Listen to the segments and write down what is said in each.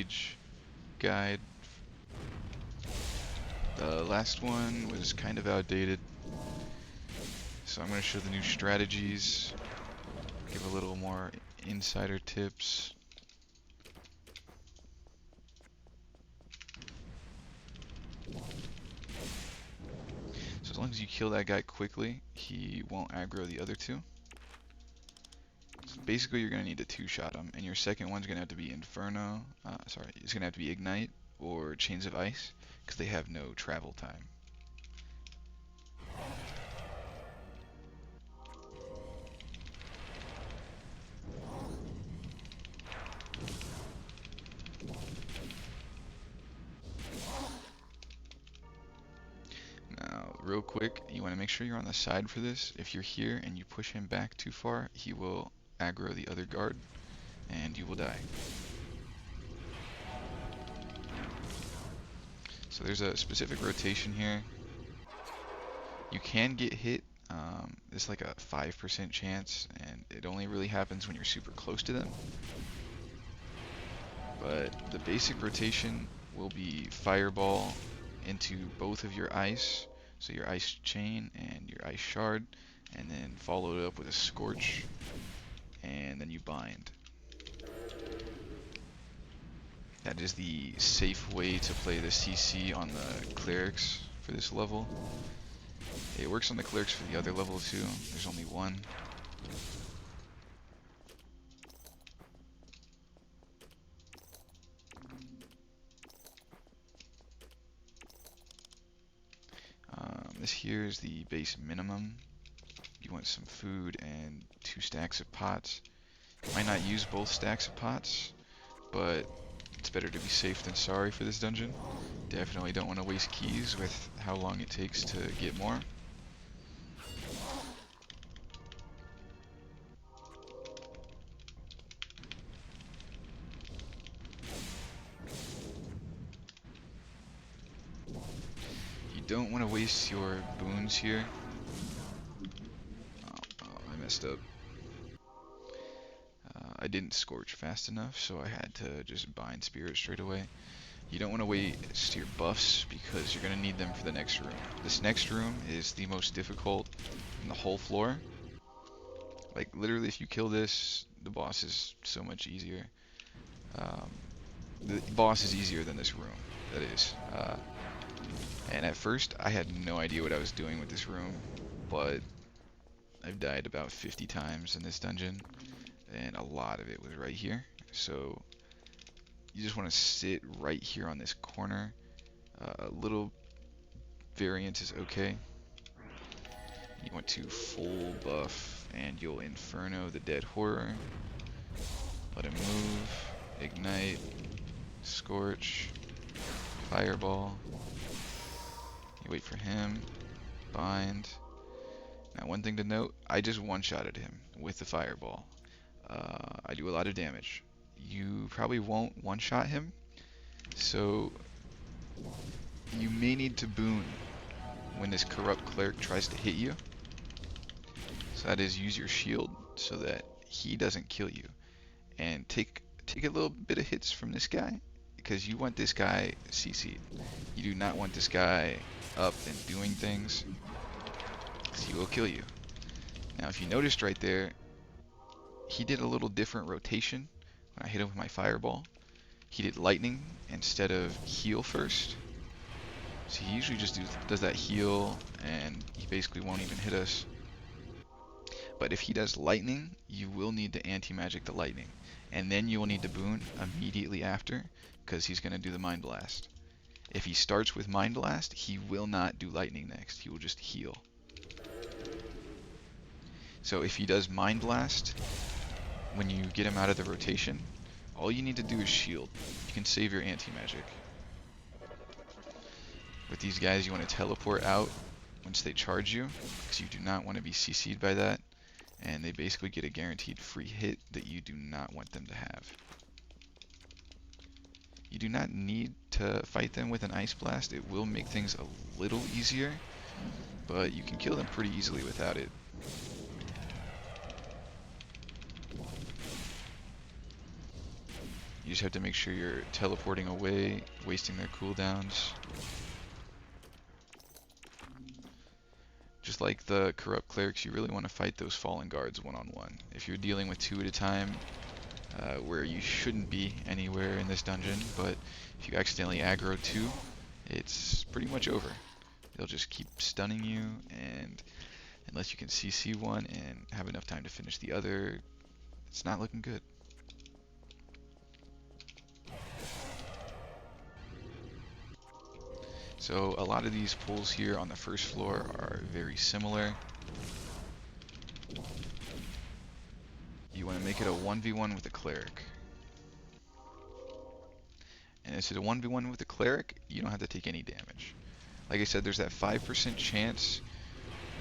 Mage guide. The last one was kind of outdated, so I'm going to show the new strategies, give a little more insider tips. So as long as you kill that guy quickly, he won't aggro the other two. So basically you're going to need to two-shot him, and your second one's going to have to be Inferno, it's going to have to be Ignite or Chains of Ice, because they have no travel time. Now, real quick, you want to make sure you're on the side for this. If you're here and you push him back too far, he will aggro the other guard, and you will die. So there's a specific rotation here. You can get hit. It's like a 5% chance, and it only really happens when you're super close to them. But the basic rotation will be Fireball into both of your ice, so your ice chain and your ice shard, and then follow it up with a Scorch, and then you bind. That is the safe way to play the CC on the clerics for this level. It works on the clerics for the other level too. There's only one. This here is the base minimum. You want some food and 2 stacks of pots. You might not use both stacks of pots, but it's better to be safe than sorry for this dungeon. Definitely don't want to waste keys with how long it takes to get more. You don't want to waste your boons here. Oh, I messed up. I didn't Scorch fast enough, so I had to just bind Spirit straight away. You don't want to waste your buffs because you're going to need them for the next room. This next room is the most difficult in the whole floor. Like, literally, if you kill this, the boss is so much easier. The boss is easier than this room, that is. And at first, I had no idea what I was doing with this room, but I've died about 50 times in this dungeon, and a lot of it was right here. So you just want to sit right here on this corner. A little variance is okay. You want to full buff, and you'll Inferno the Dead Horror. Let him move. Ignite. Scorch. Fireball. You wait for him. Bind. Now, one thing to note, I just one-shotted him with the Fireball. I do a lot of damage. You probably won't one-shot him, so you may need to boon when this corrupt cleric tries to hit you. So that is, use your shield so that he doesn't kill you, and take a little bit of hits from this guy, because you want this guy CC'd. You do not want this guy up and doing things, because he will kill you. Now, if you noticed right there, he did a little different rotation when I hit him with my Fireball. He did lightning instead of heal first. So he usually just does that heal, and he basically won't even hit us. But if he does lightning, you will need to anti-magic the lightning. And then you will need to boon immediately after, because he's going to do the Mind Blast. If he starts with Mind Blast, he will not do lightning next. He will just heal. So if he does Mind Blast, when you get him out of the rotation, all you need to do is shield. You can save your anti-magic. With these guys, you want to teleport out once they charge you, because you do not want to be CC'd by that, and they basically get a guaranteed free hit that you do not want them to have. You do not need to fight them with an Ice Blast. It will make things a little easier, but you can kill them pretty easily without it. You just have to make sure you're teleporting away, wasting their cooldowns. Just like the corrupt clerics, you really want to fight those fallen guards one-on-one. If you're dealing with 2 at a time, where you shouldn't be anywhere in this dungeon, but if you accidentally aggro 2, it's pretty much over. They'll just keep stunning you, and unless you can CC one and have enough time to finish the other, it's not looking good. So a lot of these pulls here on the first floor are very similar. You want to make it a 1v1 with a cleric. And if it's a 1v1 with a cleric, you don't have to take any damage. Like I said, there's that 5% chance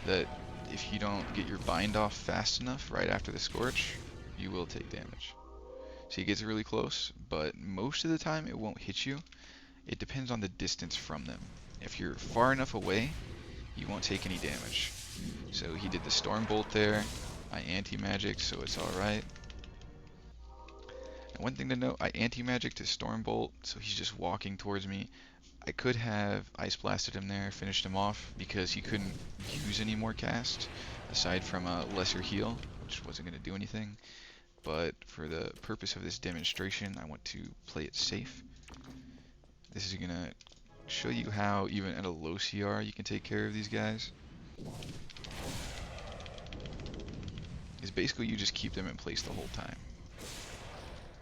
that if you don't get your bind off fast enough right after the Scorch, you will take damage. So he gets really close, but most of the time it won't hit you. It depends on the distance from them. If you're far enough away, you won't take any damage. So he did the Storm Bolt there. I anti-magic, so it's alright. And one thing to note, I anti-magic to Storm Bolt, so he's just walking towards me. I could have Ice Blasted him there, finished him off, because he couldn't use any more cast, aside from a lesser heal, which wasn't going to do anything. But for the purpose of this demonstration, I want to play it safe. This is going to show you how, even at a low CR, you can take care of these guys. Is basically you just keep them in place the whole time.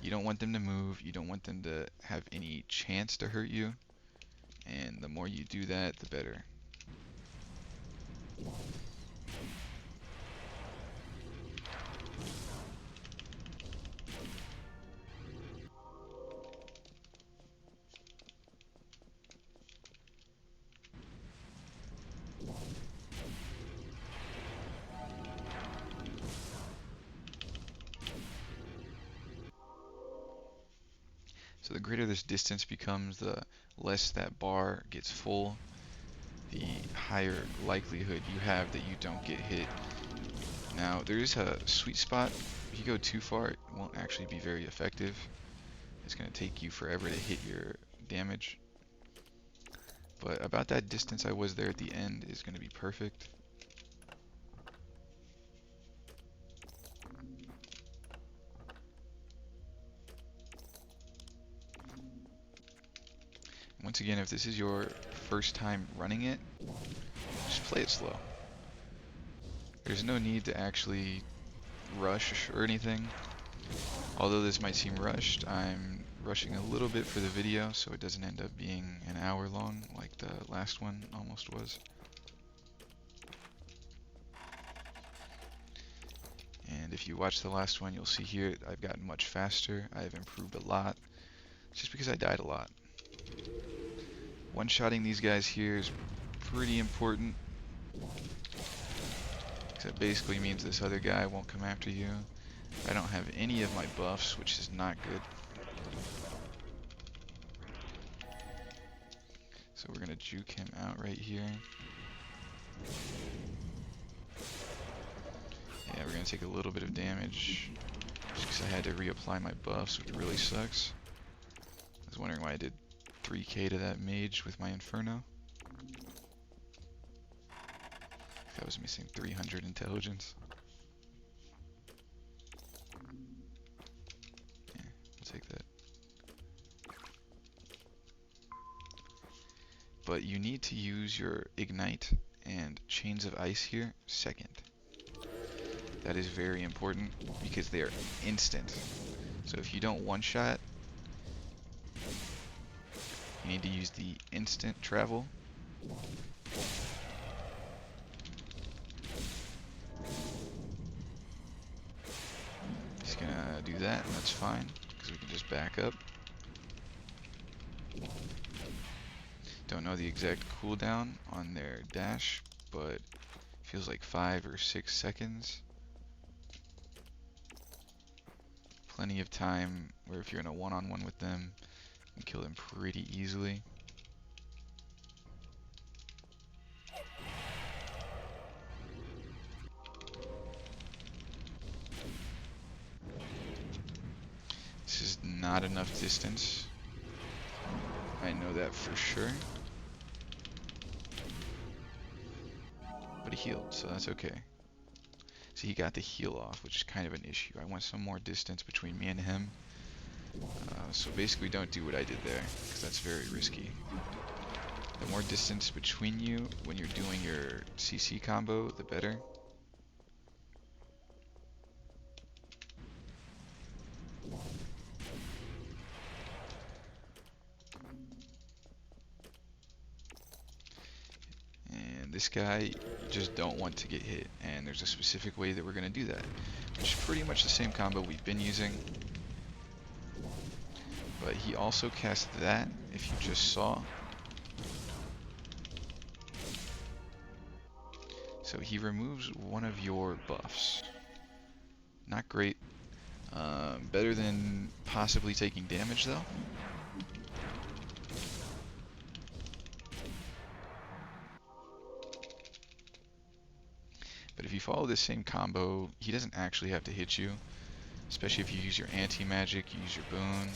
You don't want them to move, you don't want them to have any chance to hurt you, and the more you do that, the better. So the greater this distance becomes, the less that bar gets full, the higher likelihood you have that you don't get hit. Now, there is a sweet spot. If you go too far, it won't actually be very effective. It's going to take you forever to hit your damage. But about that distance I was there at the end is going to be perfect. Once again, if this is your first time running it, just play it slow. There's no need to actually rush or anything. Although this might seem rushed, I'm rushing a little bit for the video so it doesn't end up being an hour long like the last one almost was. And if you watch the last one, you'll see here I've gotten much faster. I've improved a lot. It's just because I died a lot. One-shotting these guys here is pretty important. That basically means this other guy won't come after you. I don't have any of my buffs, which is not good. So we're going to juke him out right here. Yeah, we're going to take a little bit of damage just because I had to reapply my buffs, which really sucks. I was wondering why I did 3k to that mage with my Inferno. I was missing 300 intelligence. Yeah, I'll take that. But you need to use your Ignite and Chains of Ice here second. That is very important because they are instant. So if you don't one-shot, you need to use the instant travel. Just gonna do that, and that's fine because we can just back up. Don't know the exact cooldown on their dash, but feels like 5 or 6 seconds. Plenty of time where if you're in a one-on-one with them, you can kill them pretty easily. This is not enough distance. I know that for sure. But he healed, so that's okay. So he got the heal off, which is kind of an issue. I want some more distance between me and him. So basically don't do what I did there, because that's very risky. The more distance between you when you're doing your CC combo, the better. And this guy, you just don't want to get hit. And there's a specific way that we're going to do that, which is pretty much the same combo we've been using. But he also cast that, if you just saw. So he removes one of your buffs. Not great. Better than possibly taking damage, though. But if you follow this same combo, he doesn't actually have to hit you. Especially if you use your anti-magic, you use your boon.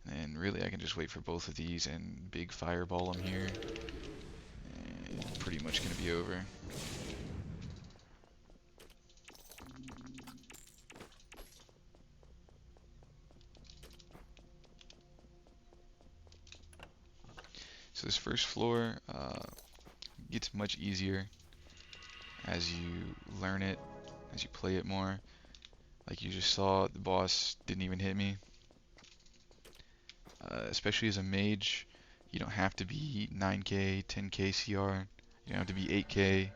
And really, I can just wait for both of these and big fireball them here. And it's pretty much going to be over. So this first floor gets much easier as you learn it, as you play it more. Like you just saw, the boss didn't even hit me. Especially as a mage, you don't have to be 9k, 10k CR. You don't have to be 8k.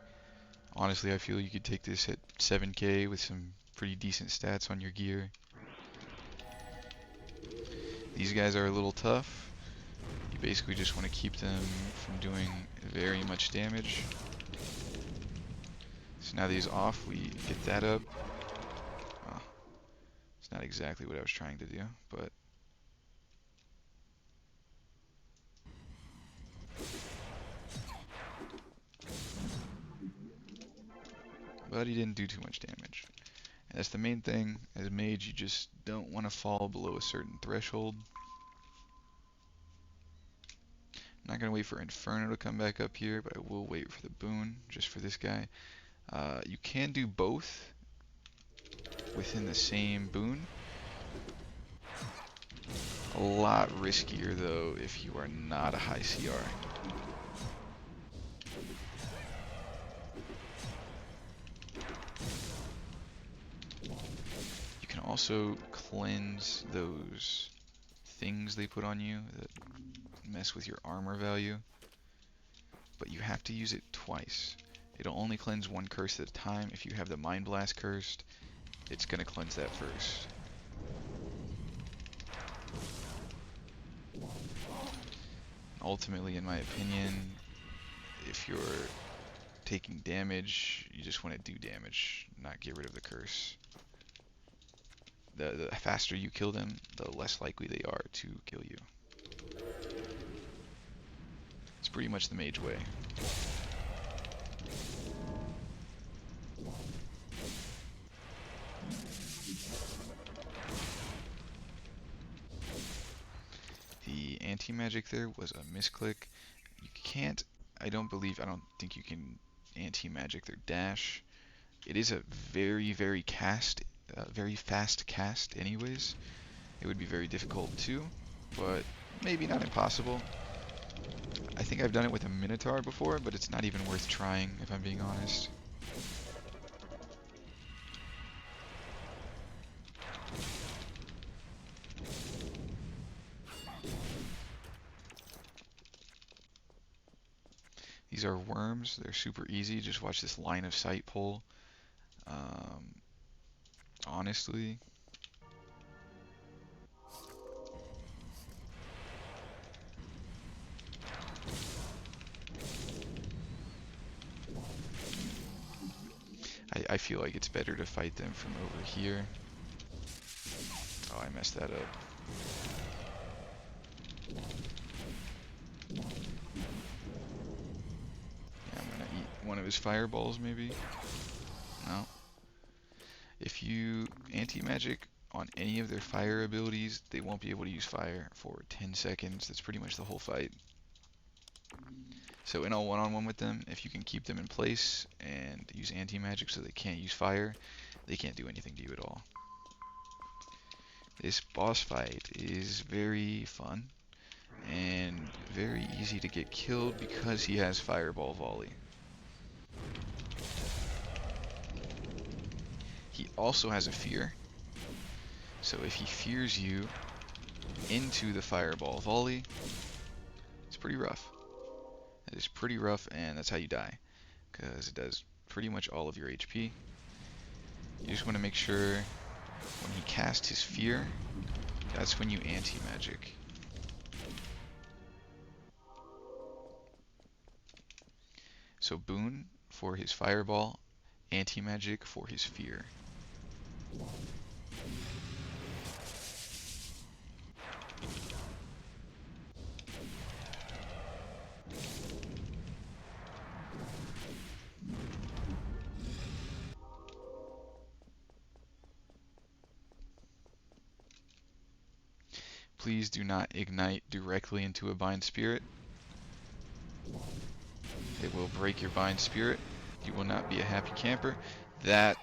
Honestly, I feel you could take this at 7k with some pretty decent stats on your gear. These guys are a little tough. You basically just want to keep them from doing very much damage. So now that he's off, we get that up. Oh, it's not exactly what I was trying to do, but he didn't do too much damage. And that's the main thing. As a mage, you just don't want to fall below a certain threshold. I'm not going to wait for Inferno to come back up here, but I will wait for the boon, just for this guy. You can do both within the same boon. A lot riskier, though, if you are not a high CR. You can also cleanse those things they put on you that mess with your armor value, but you have to use it twice. It'll only cleanse one curse at a time. If you have the Mind Blast cursed, it's going to cleanse that first. Ultimately, in my opinion, if you're taking damage, you just want to do damage, not get rid of the curse. The faster you kill them, the less likely they are to kill you. It's pretty much the mage way. The anti-magic there was a misclick. You can't, I don't think you can anti-magic their dash. It is a very fast cast anyways. It would be very difficult too, but maybe not impossible. I think I've done it with a Minotaur before, but it's not even worth trying, if I'm being honest. These are worms. They're super easy. Just watch this line of sight pull. Honestly, I feel like it's better to fight them from over here. Oh, I messed that up. his fireballs, maybe? No. If you anti-magic on any of their fire abilities, they won't be able to use fire for 10 seconds. That's pretty much the whole fight. So in a one-on-one with them, if you can keep them in place and use anti-magic so they can't use fire, they can't do anything to you at all. This boss fight is very fun and very easy to get killed because he has fireball volley. He also has a fear, so if he fears you into the fireball volley, it's pretty rough. It is pretty rough, and that's how you die, because it does pretty much all of your HP. You just want to make sure when he casts his fear, that's when you anti-magic. So boon for his fireball, anti-magic for his fear. Please do not ignite directly into a bind spirit. It will break your bind spirit. You will not be a happy camper. That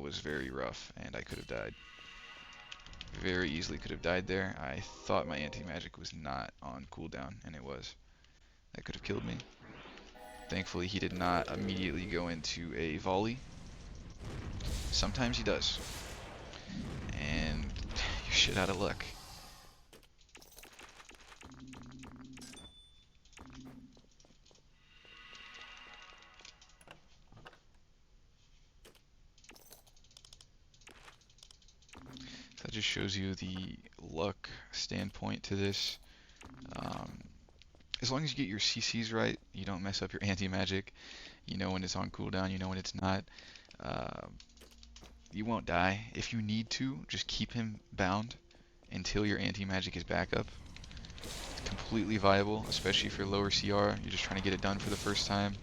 was very rough, and I could have died. Very easily could have died there. I thought my anti-magic was not on cooldown, and it was. That could have killed me. Thankfully, he did not immediately go into a volley. Sometimes he does. And you're shit out of luck. That just shows you the luck standpoint to this. As long as you get your CCs right, you don't mess up your anti-magic, you know when it's on cooldown, you know when it's not, you won't die. If you need to, just keep him bound until your anti-magic is back up. It's completely viable, especially if you're lower CR, you're just trying to get it done for the first time.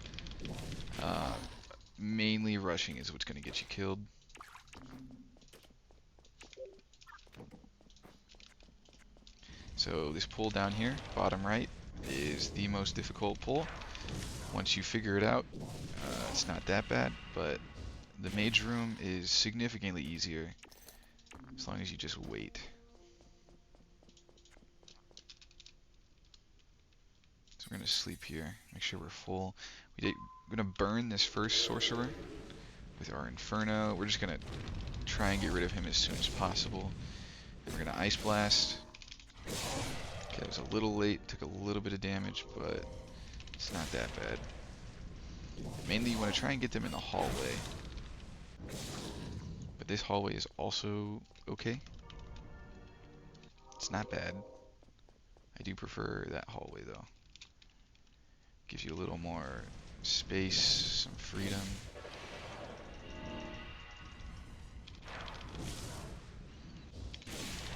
Mainly rushing is what's going to get you killed. So this pull down here, bottom right, is the most difficult pull. Once you figure it out, it's not that bad, but the mage room is significantly easier as long as you just wait. So we're going to sleep here, make sure we're full. We're going to burn this first sorcerer with our Inferno. We're just going to try and get rid of him as soon as possible. And we're going to Ice Blast. Okay, it was a little late, took a little bit of damage, but it's not that bad. Mainly you want to try and get them in the hallway. But this hallway is also okay. It's not bad. I do prefer that hallway though. Gives you a little more space, some freedom.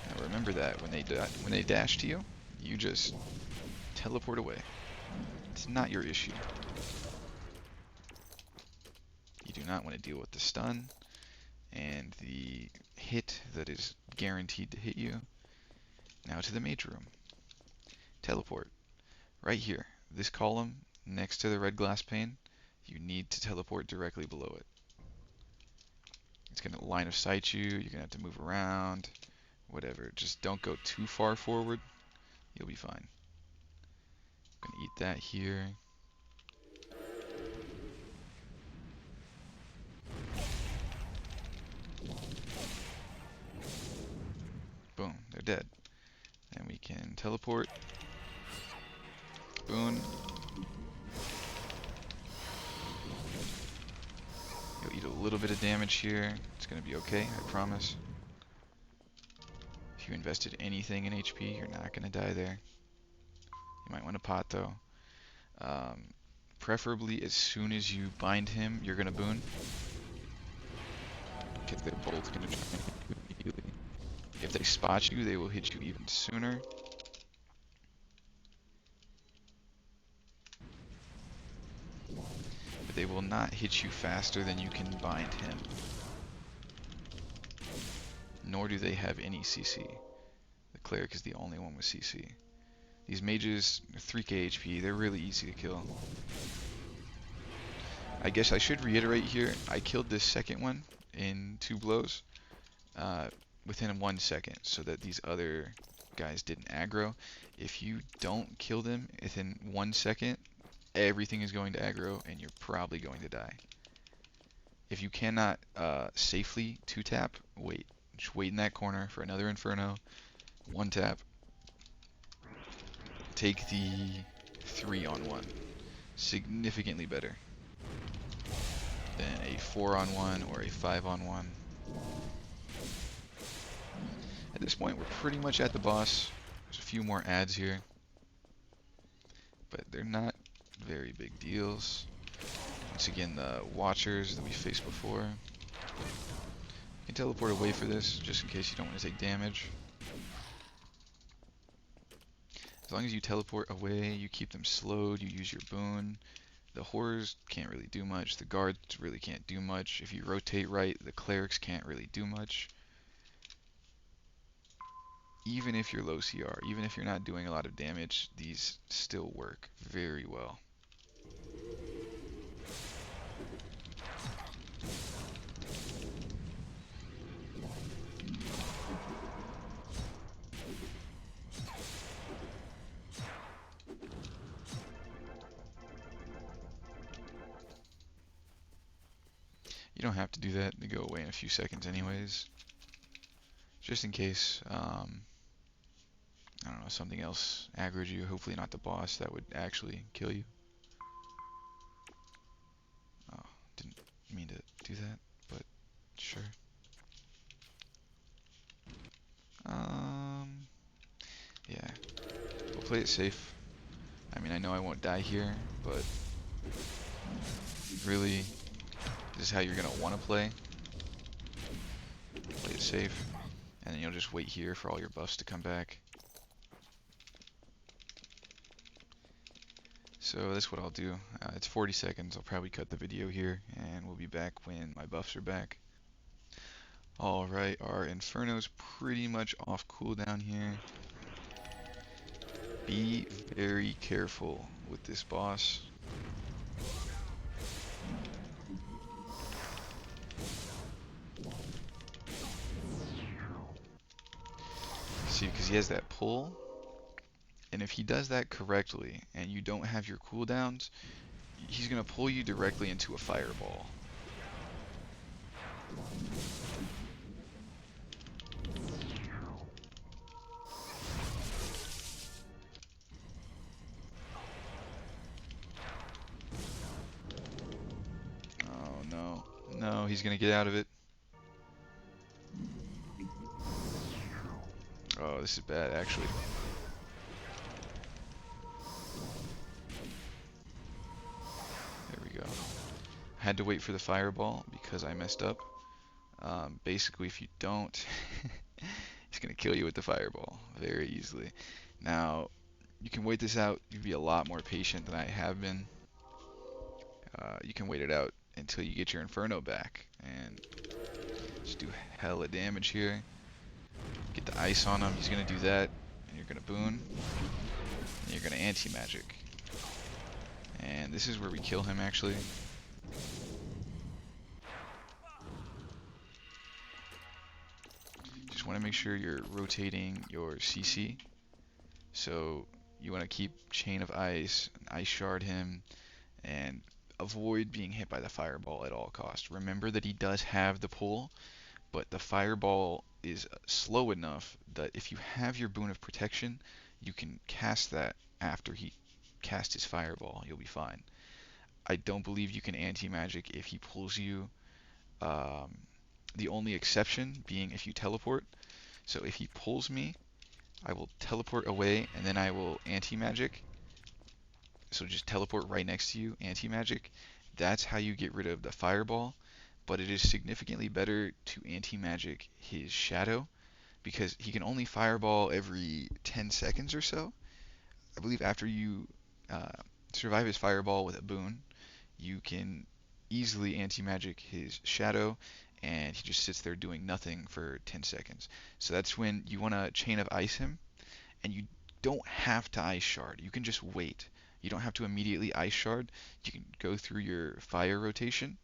Now remember that when they dash to you, you just teleport away. It's not your issue. You do not want to deal with the stun and the hit that is guaranteed to hit you. Now to the mage room. Teleport. Right here. This column next to the red glass pane, you need to teleport directly below it. It's going to line of sight you, you're going to have to move around, whatever. Just don't go too far forward. You'll be fine. I'm going to eat that here. Boom, they're dead. And we can teleport. Boon. You'll eat a little bit of damage here. It's going to be okay, I promise. If you invested anything in HP, you're not going to die there. You might want to pot though. Preferably as soon as you bind him, you're going to boon. Because they're both going to try and hit you immediately. If they spot you, they will hit you even sooner. But they will not hit you faster than you can bind him. Nor do they have any CC. The cleric is the only one with CC. These mages, 3k HP, they're really easy to kill. I guess I should reiterate here, I killed this second one in 2 blows within 1 second, so that these other guys didn't aggro. If you don't kill them within 1 second, everything is going to aggro and you're probably going to die. If you cannot safely 2-tap, wait. Just wait in that corner for another Inferno, 1-tap, take the 3-on-1. Significantly better than a 4-on-1 or a 5-on-1. At this point, we're pretty much at the boss. There's a few more adds here, but they're not very big deals. Once again, the Watchers that we faced before. You can teleport away for this, just in case you don't want to take damage. As long as you teleport away, you keep them slowed, you use your boon. The horrors can't really do much, the guards really can't do much. If you rotate right, the clerics can't really do much. Even if you're low CR, even if you're not doing a lot of damage, these still work very well. You don't have to do that, they go away in a few seconds anyways. Just in case, I don't know, something else aggroed you, hopefully not the boss, that would actually kill you. Oh, didn't mean to do that, but sure. Yeah, we'll play it safe. I mean, I know I won't die here, but really, this is how you're gonna want to play. Play it safe, and then you'll just wait here for all your buffs to come back. So that's what I'll do. It's 40 seconds. I'll probably cut the video here, and we'll be back when my buffs are back. Alright, our Inferno's pretty much off cooldown here. Be very careful with this boss. See, because he has that pull, and if he does that correctly, and you don't have your cooldowns, he's going to pull you directly into a fireball. Oh no, no, he's going to get out of it. Oh, this is bad actually. There we go. Had to wait for the fireball because I messed up. Basically, if you don't, he's going to kill you with the fireball very easily. Now, you can wait this out. You can be a lot more patient than I have been. You can wait it out until you get your Inferno back and just do hella damage here. Get the ice on him. He's going to do that. And you're going to boon. And you're going to anti-magic. And this is where we kill him actually. Just want to make sure you're rotating your CC. So you want to keep Chain of Ice, Ice Shard him, and avoid being hit by the Fireball at all costs. Remember that he does have the pull, but the Fireball is slow enough that if you have your Boon of Protection, you can cast that after he casts his Fireball. You'll be fine. I don't believe you can anti-magic if he pulls you. The only exception being if you teleport. So if he pulls me, I will teleport away and then I will anti-magic. So just teleport right next to you, anti-magic. That's how you get rid of the fireball. But it is significantly better to anti-magic his shadow because he can only fireball every 10 seconds or so. I believe after you survive his fireball with a boon, you can easily anti-magic his shadow, and he just sits there doing nothing for 10 seconds. So that's when you want to Chain of Ice him, and you don't have to Ice Shard. You can just wait. You don't have to immediately Ice Shard. You can go through your fire rotation,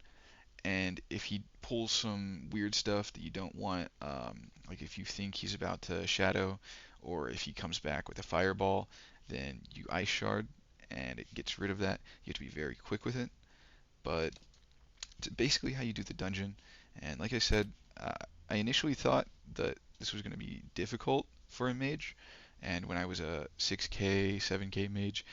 and if he pulls some weird stuff that you don't want, like if you think he's about to shadow, or if he comes back with a fireball, then you Ice Shard, and it gets rid of that. You have to be very quick with it, but it's basically how you do the dungeon. And like I said, uh, I initially thought that this was going to be difficult for a mage, and when I was a 6k, 7k mage,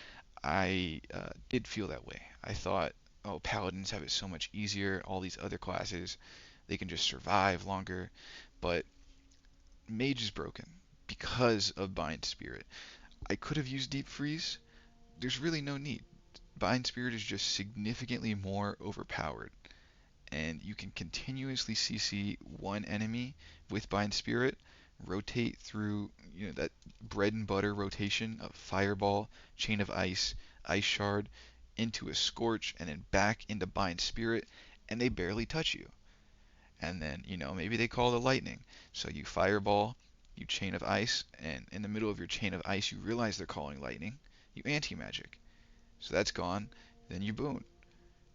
I did feel that way. I thought, oh, paladins have it so much easier. All these other classes, they can just survive longer. But mage is broken because of bind spirit. I could have used deep freeze. There's really no need. Bind spirit is just significantly more overpowered, and you can continuously CC one enemy with Bind Spirit, rotate through, that bread and butter rotation of Fireball, Chain of Ice, Ice Shard, into a Scorch, and then back into Bind Spirit, and they barely touch you. And then, maybe they call the Lightning. So you Fireball, you Chain of Ice, and in the middle of your Chain of Ice, you realize they're calling Lightning. You Anti-Magic. So that's gone. Then you Boon,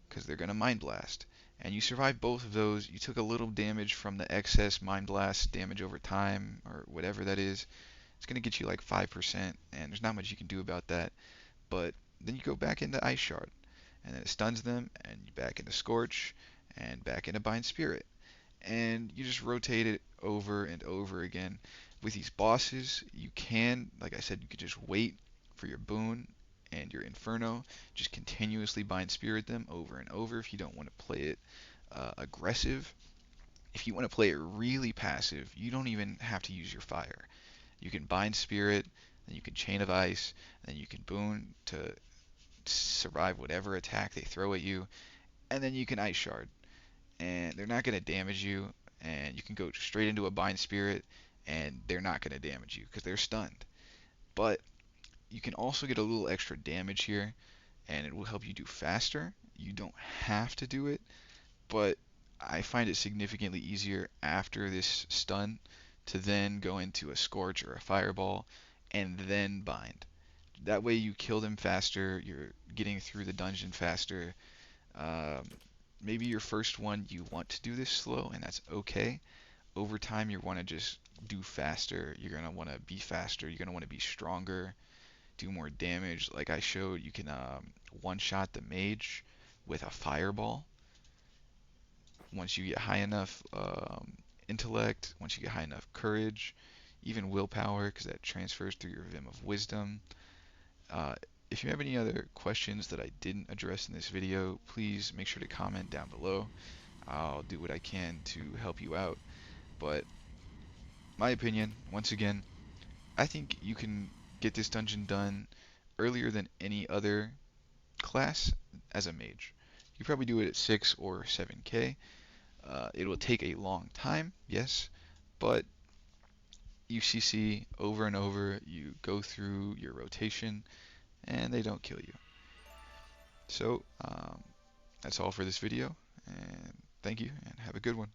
because they're going to Mind Blast. And you survived both of those. You took a little damage from the excess Mind Blast damage over time, or whatever that is. It's going to get you like 5%, and there's not much you can do about that. But then you go back into Ice Shard, and then it stuns them, and you back into Scorch, and back into Bind Spirit. And you just rotate it over and over again. With these bosses, you can, like I said, you could just wait for your boon and your Inferno. Just continuously Bind Spirit them over and over if you don't want to play it aggressive. If you want to play it really passive, you don't even have to use your fire. You can Bind Spirit, then you can Chain of Ice, then you can Boon to survive whatever attack they throw at you, and then you can Ice Shard. And they're not going to damage you, and you can go straight into a Bind Spirit, and they're not going to damage you because they're stunned. But you can also get a little extra damage here, and it will help you do faster. You don't have to do it, but I find it significantly easier after this stun to then go into a Scorch or a Fireball and then bind. That way you kill them faster, you're getting through the dungeon faster. Um, Maybe your first one you want to do this slow, and that's okay. Over time you want to just do faster, you're going to want to be faster, you're going to want to be stronger, do more damage. Like I showed, you can one-shot the mage with a fireball. Once you get high enough intellect, once you get high enough courage, even willpower, because that transfers through your Vim of Wisdom. Uh, if you have any other questions that I didn't address in this video, please make sure to comment down below. I'll do what I can to help you out. But my opinion, once again, I think you can get this dungeon done earlier than any other class as a mage. You probably do it at 6 or 7k. It will take a long time, yes, but you CC over and over, you go through your rotation, and they don't kill you. So, that's all for this video, and thank you, and have a good one.